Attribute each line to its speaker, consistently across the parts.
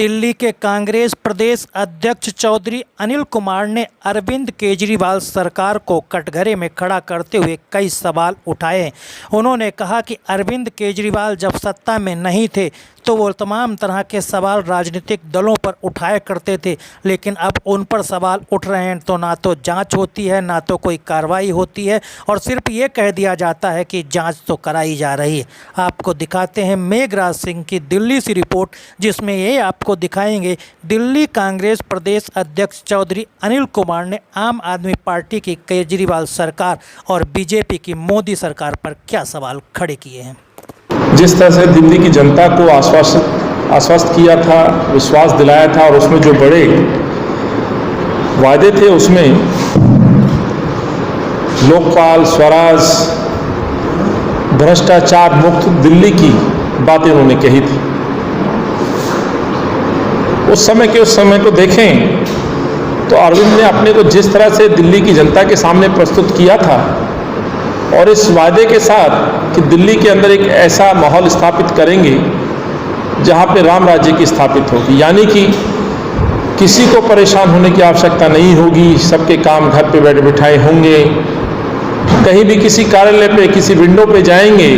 Speaker 1: दिल्ली के कांग्रेस प्रदेश अध्यक्ष चौधरी अनिल कुमार ने अरविंद केजरीवाल सरकार को कटघरे में खड़ा करते हुए कई सवाल उठाए। उन्होंने कहा कि अरविंद केजरीवाल जब सत्ता में नहीं थे तो वो तमाम तरह के सवाल राजनीतिक दलों पर उठाया करते थे, लेकिन अब उन पर सवाल उठ रहे हैं तो ना तो जांच होती है ना तो कोई कार्रवाई होती है और सिर्फ ये कह दिया जाता है कि जांच तो कराई जा रही है। आपको दिखाते हैं मेघराज सिंह की दिल्ली से रिपोर्ट, जिसमें ये आपको दिखाएंगे दिल्ली कांग्रेस प्रदेश अध्यक्ष चौधरी अनिल कुमार ने आम आदमी पार्टी की केजरीवाल सरकार और बीजेपी की मोदी सरकार पर क्या सवाल खड़े किए हैं।
Speaker 2: जिस तरह से दिल्ली की जनता को आश्वस्त किया था, विश्वास दिलाया था और उसमें जो बड़े वादे थे उसमें लोकपाल, स्वराज, भ्रष्टाचार मुक्त दिल्ली की बातें उन्होंने कही थी। उस समय को देखें तो अरविंद ने अपने को जिस तरह से दिल्ली की जनता के सामने प्रस्तुत किया था और इस वादे के साथ कि दिल्ली के अंदर एक ऐसा माहौल स्थापित करेंगे जहां पे राम राज्य की स्थापित होगी, यानी कि किसी को परेशान होने की आवश्यकता नहीं होगी, सबके काम घर पे बैठे बिठाए होंगे। कहीं भी किसी कार्यालय पे, किसी विंडो पे जाएंगे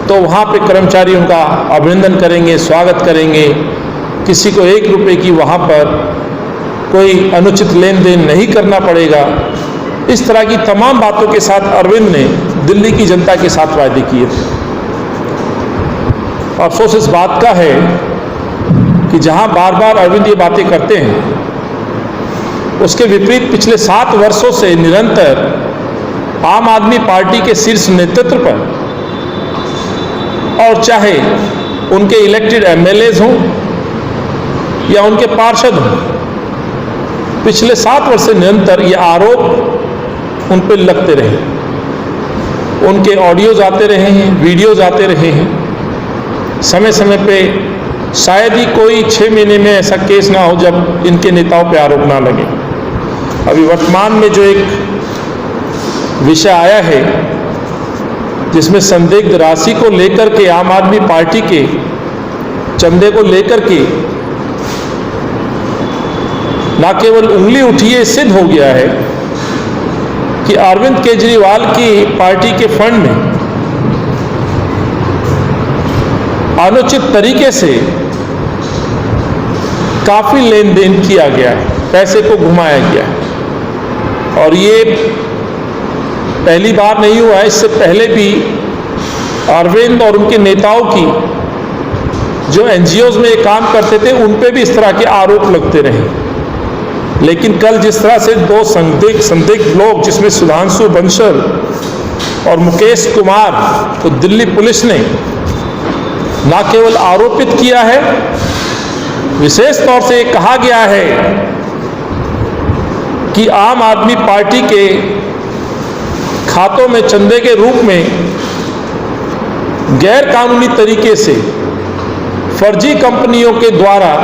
Speaker 2: तो वहां पे कर्मचारी उनका अभिनंदन करेंगे, स्वागत करेंगे। किसी को 1 रुपये की वहां पर कोई अनुचित लेन देन नहीं करना पड़ेगा। इस तरह की तमाम बातों के साथ अरविंद ने दिल्ली की जनता के साथ वादे किए थे। अफसोस इस बात का है कि जहां बार बार अरविंद ये बातें करते हैं, उसके विपरीत पिछले 7 वर्षों से निरंतर आम आदमी पार्टी के शीर्ष नेतृत्व पर, और चाहे उनके इलेक्टेड एमएलएज हों या उनके पार्षद हों, पिछले 7 वर्ष से निरंतर ये आरोप उन पर लगते रहे। उनके ऑडियोज आते रहे हैं, वीडियोज आते रहे हैं। समय समय पे शायद ही कोई 6 महीने में ऐसा केस ना हो जब इनके नेताओं पे आरोप ना लगे। अभी वर्तमान में जो एक विषय आया है जिसमें संदिग्ध राशि को लेकर के आम आदमी पार्टी के चंदे को लेकर के ना केवल उंगली उठी है, सिद्ध हो गया है कि अरविंद केजरीवाल की पार्टी के फंड में अनुचित तरीके से काफी लेन देन किया गया है, पैसे को घुमाया गया है। और ये पहली बार नहीं हुआ है, इससे पहले भी अरविंद और उनके नेताओं की जो एनजीओज में काम करते थे उन पे भी इस तरह के आरोप लगते रहे। लेकिन कल जिस तरह से 2 संदिग्ध लोग, जिसमें सुधांशु बंसल और मुकेश कुमार को दिल्ली पुलिस ने न केवल आरोपित किया है, विशेष तौर से कहा गया है कि आम आदमी पार्टी के खातों में चंदे के रूप में गैर कानूनी तरीके से फर्जी कंपनियों के द्वारा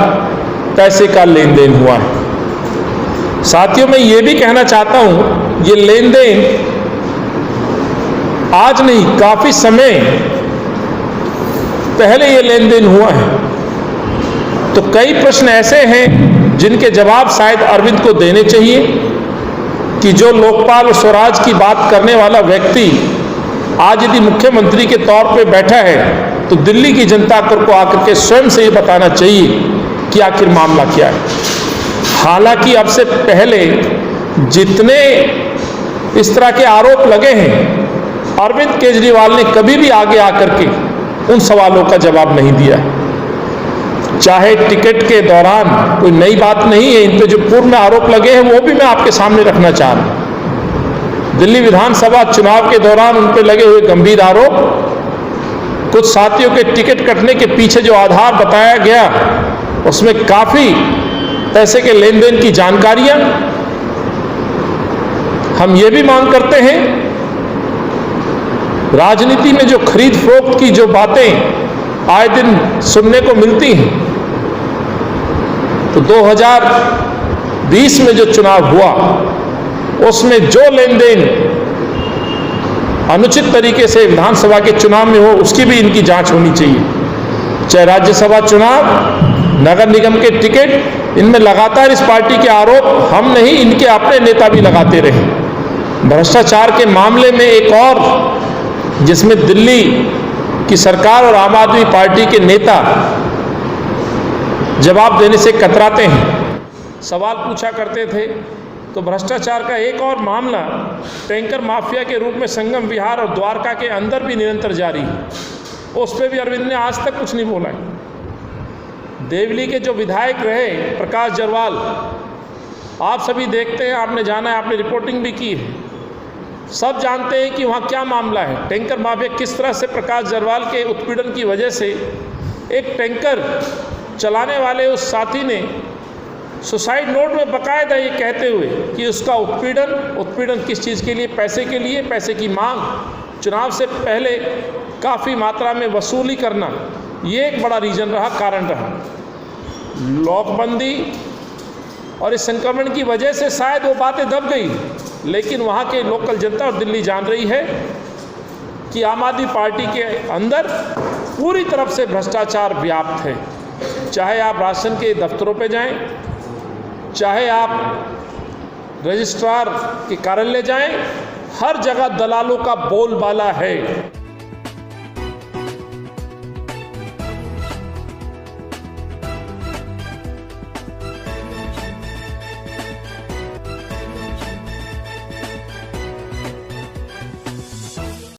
Speaker 2: पैसे का लेन देन हुआ है। साथियों, मैं ये भी कहना चाहता हूं, ये लेन देन आज नहीं, काफी समय पहले ये लेन देन हुआ है। तो कई प्रश्न ऐसे हैं जिनके जवाब शायद अरविंद को देने चाहिए कि जो लोकपाल और स्वराज की बात करने वाला व्यक्ति आज यदि मुख्यमंत्री के तौर पे बैठा है तो दिल्ली की जनता को आकर के स्वयं से ये बताना चाहिए कि आखिर मामला क्या है। हालांकि अब से पहले जितने इस तरह के आरोप लगे हैं, अरविंद केजरीवाल ने कभी भी आगे आकर के उन सवालों का जवाब नहीं दिया। चाहे टिकट के दौरान, कोई नई बात नहीं है, इन पे जो पूर्व में आरोप लगे हैं वो भी मैं आपके सामने रखना चाह रहा हूं। दिल्ली विधानसभा चुनाव के दौरान उन पे लगे हुए गंभीर आरोप, कुछ साथियों के टिकट कटने के पीछे जो आधार बताया गया उसमें काफी पैसे के लेन देन की जानकारियां। हम ये भी मांग करते हैं, राजनीति में जो खरीद फरोख्त की जो बातें आए दिन सुनने को मिलती हैं, तो 2020 में जो चुनाव हुआ उसमें जो लेन देन अनुचित तरीके से विधानसभा के चुनाव में हो, उसकी भी इनकी जांच होनी चाहिए। चाहे राज्यसभा चुनाव नगर निगम के टिकट, इनमें लगातार इस पार्टी के आरोप हम नहीं, इनके अपने नेता भी लगाते रहे। भ्रष्टाचार के मामले में एक और, जिसमें दिल्ली की सरकार और आम आदमी पार्टी के नेता जवाब देने से कतराते हैं, सवाल पूछा करते थे, तो भ्रष्टाचार का एक और मामला टैंकर माफिया के रूप में संगम विहार और द्वारका के अंदर भी निरंतर जारी है। उस पर भी अरविंद ने आज तक कुछ नहीं बोला है। देवली के जो विधायक रहे प्रकाश जरवाल, आप सभी देखते हैं, आपने जाना है, आपने रिपोर्टिंग भी की है, सब जानते हैं कि वहाँ क्या मामला है। टैंकर माफिया किस तरह से प्रकाश जरवाल के उत्पीड़न की वजह से एक टैंकर चलाने वाले उस साथी ने सुसाइड नोट में बकायदा ये कहते हुए कि उसका उत्पीड़न किस चीज़ के लिए, पैसे के लिए, पैसे की मांग, चुनाव से पहले काफ़ी मात्रा में वसूली करना, ये एक बड़ा रीजन रहा, कारण रहा। लॉकबंदी और इस संक्रमण की वजह से शायद वो बातें दब गई, लेकिन वहाँ के लोकल जनता और दिल्ली जान रही है कि आम आदमी पार्टी के अंदर पूरी तरफ से भ्रष्टाचार व्याप्त है। चाहे आप राशन के दफ्तरों पे जाएं, चाहे आप रजिस्ट्रार के कार्यालय जाएं, हर जगह दलालों का बोलबाला है।